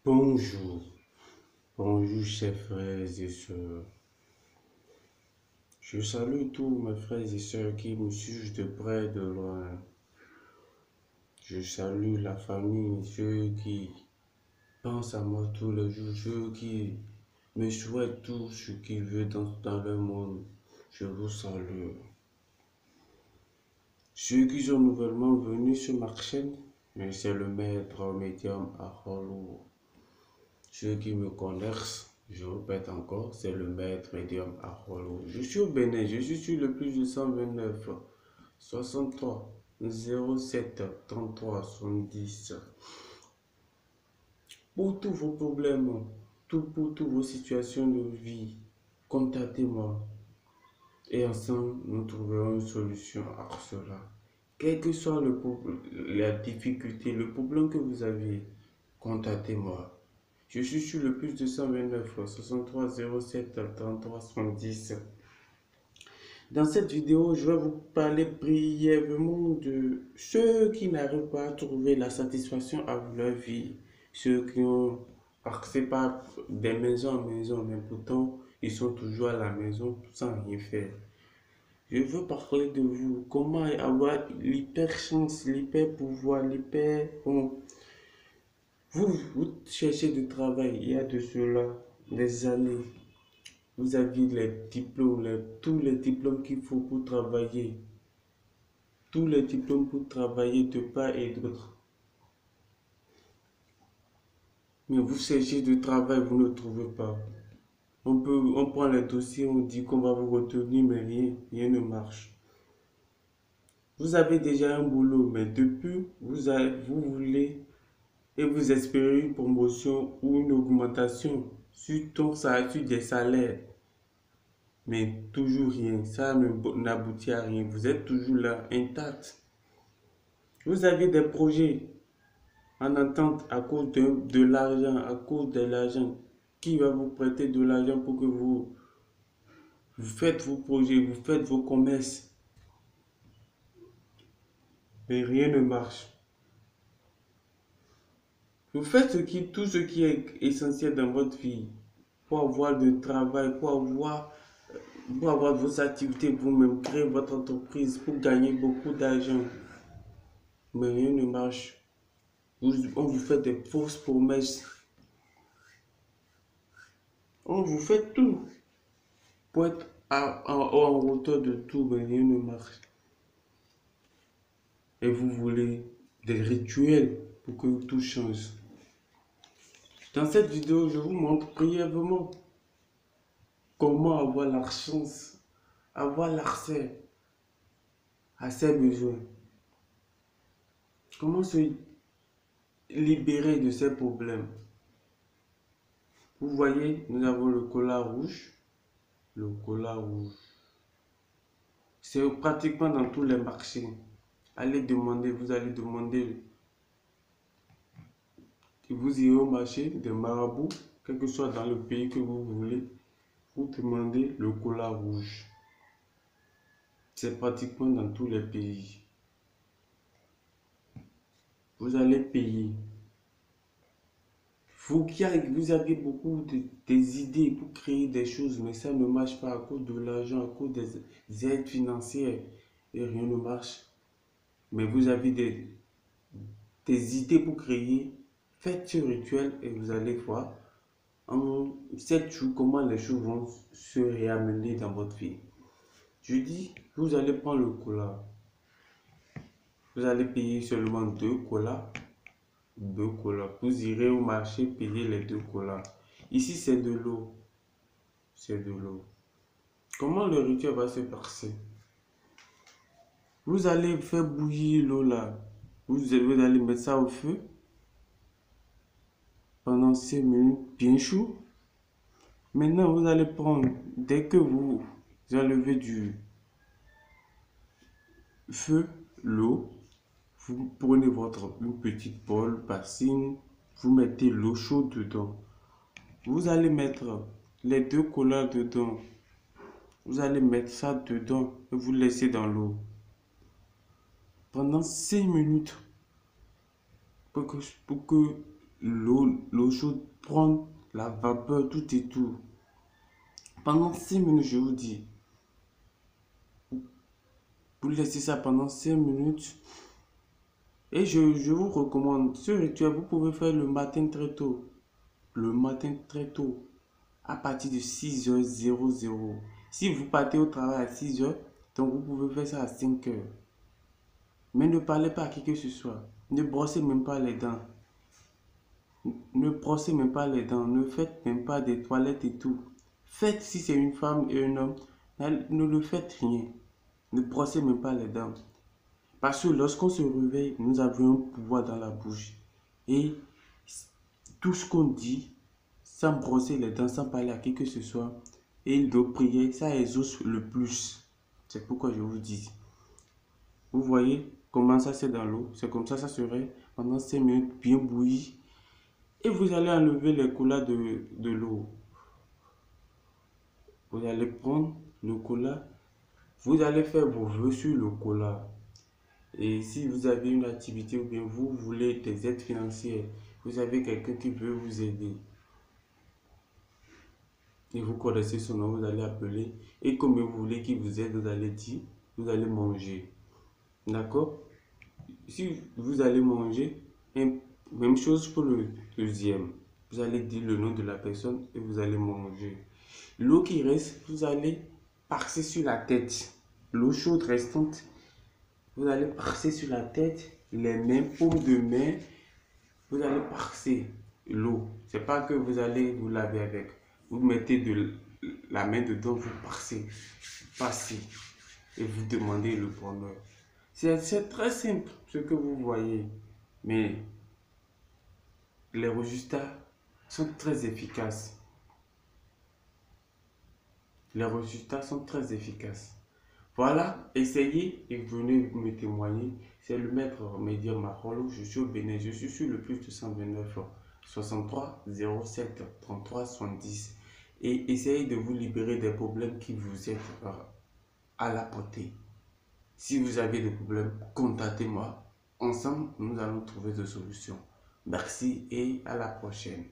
Bonjour, bonjour chers frères et sœurs. Je salue tous mes frères et sœurs qui me suivent de près et de loin. Je salue la famille, ceux qui pensent à moi tous les jours, ceux qui me souhaitent tout ce qu'ils veulent dans le monde. Je vous salue. Ceux qui sont nouvellement venus sur ma chaîne, c'est le maître médium Arolo. Ceux qui me connaissent, je répète encore, c'est le maître médium Arolo. Je suis au Bénin, je suis sur le plus de 129 63 07 33 70. Pour tous vos problèmes, pour toutes vos situations de vie, contactez-moi et ensemble nous trouverons une solution à cela. Quelle que soit la difficulté, le problème que vous avez, contactez-moi. Je suis sur le plus de 129 63 07 33 70. Dans cette vidéo, je vais vous parler brièvement de ceux qui n'arrivent pas à trouver la satisfaction à leur vie. Ceux qui ont accès pas des maisons en maison, mais pourtant ils sont toujours à la maison sans rien faire. Je veux parler de vous, comment avoir l'hyper chance, l'hyper pouvoir, l'hyper... Bon, vous cherchez du travail, il y a de cela des années. Vous aviez les diplômes, tous les diplômes qu'il faut pour travailler. Tous les diplômes pour travailler de part et d'autre. Mais vous cherchez du travail, vous ne trouvez pas. On prend les dossiers, on dit qu'on va vous retenir, mais rien ne marche. Vous avez déjà un boulot, mais depuis, vous voulez et vous espérez une promotion ou une augmentation sur des salaires. Mais toujours rien, ça n'aboutit à rien. Vous êtes toujours là, intact. Vous avez des projets en attente à cause de l'argent, à cause de l'argent. Qui va vous prêter de l'argent pour que vous faites vos projets, vous faites vos commerces. Mais rien ne marche. Vous faites tout ce qui est essentiel dans votre vie pour avoir du travail, pour avoir vos activités vous-même, créer votre entreprise, pour gagner beaucoup d'argent. Mais rien ne marche. On vous fait des fausses promesses. On vous fait tout pour être en hauteur de tout, mais rien ne marche. Et vous voulez des rituels pour que tout change. Dans cette vidéo, je vous montre brièvement comment avoir la chance, avoir l'accès à ses besoins. Comment se libérer de ces problèmes. Vous voyez, nous avons le cola rouge. Le cola rouge. C'est pratiquement dans tous les marchés. Vous allez demander. Vous irez au marché des marabouts, quel que soit dans le pays que vous voulez, vous demandez le cola rouge. C'est pratiquement dans tous les pays. Vous allez payer. Vous avez beaucoup des idées pour créer des choses, mais ça ne marche pas à cause de l'argent, à cause des aides financières, et rien ne marche. Mais vous avez des idées pour créer. Faites ce rituel et vous allez voir en 7 jours comment les choses vont se réamener dans votre vie. Je dis, vous allez prendre le cola. Vous allez payer seulement 2 colas. 2 colas. Vous irez au marché payer les 2 colas. Ici, c'est de l'eau. C'est de l'eau. Comment le rituel va se passer? Vous allez faire bouillir l'eau là. Vous allez mettre ça au feu pendant 5 minutes, bien chaud. Maintenant, vous allez prendre, dès que vous enlevez du feu l'eau, vous prenez une petite bol, bassine, vous mettez l'eau chaude dedans. Vous allez mettre les 2 colas dedans. Vous allez mettre ça dedans et vous laissez dans l'eau pendant 5 minutes pour que l'eau chaude prend la vapeur, tout et tout. Pendant 5 minutes, je vous dis. Vous laissez ça pendant 5 minutes. Et je vous recommande ce rituel, vous pouvez faire le matin très tôt. Le matin très tôt. À partir de 6h00. Si vous partez au travail à 6h, donc vous pouvez faire ça à 5h. Mais ne parlez pas à qui que ce soit. Ne brossez même pas les dents. Ne brossez même pas les dents. Ne faites même pas des toilettes et tout. Faites, si c'est une femme et un homme, ne le faites rien. Ne brossez même pas les dents. Parce que lorsqu'on se réveille, nous avons un pouvoir dans la bouche. Et tout ce qu'on dit, sans brosser les dents, sans parler à qui que ce soit, et de prier, ça exauce le plus. C'est pourquoi je vous dis. Vous voyez comment ça c'est dans l'eau. C'est comme ça serait pendant 5 minutes bien bouilli. Et vous allez enlever les colas de l'eau. Vous allez prendre le cola. Vous allez faire vos vœux sur le cola. Et si vous avez une activité ou bien vous voulez des aides financières, vous avez quelqu'un qui veut vous aider. Et vous connaissez son nom, vous allez appeler. Et comme vous voulez qu'il vous aide, vous allez dire, vous allez manger. D'accord? Si vous allez manger, même chose pour le deuxième. Vous allez dire le nom de la personne et vous allez manger. L'eau qui reste, vous allez passer sur la tête. L'eau chaude restante, vous allez passer sur la tête, les mains, paume de main. Vous allez passer l'eau. C'est pas que vous allez vous laver avec. Vous mettez la main dedans, vous passez et vous demandez le bonheur. C'est très simple ce que vous voyez, mais les résultats sont très efficaces. Les résultats sont très efficaces. Voilà, essayez et venez me témoigner. C'est le maître Média Marolo. Je suis au Bénin. Je suis sur le plus de 129 63 07 33 70. Et essayez de vous libérer des problèmes qui vous êtes à la portée. Si vous avez des problèmes, contactez-moi. Ensemble, nous allons trouver des solutions. Merci et à la prochaine.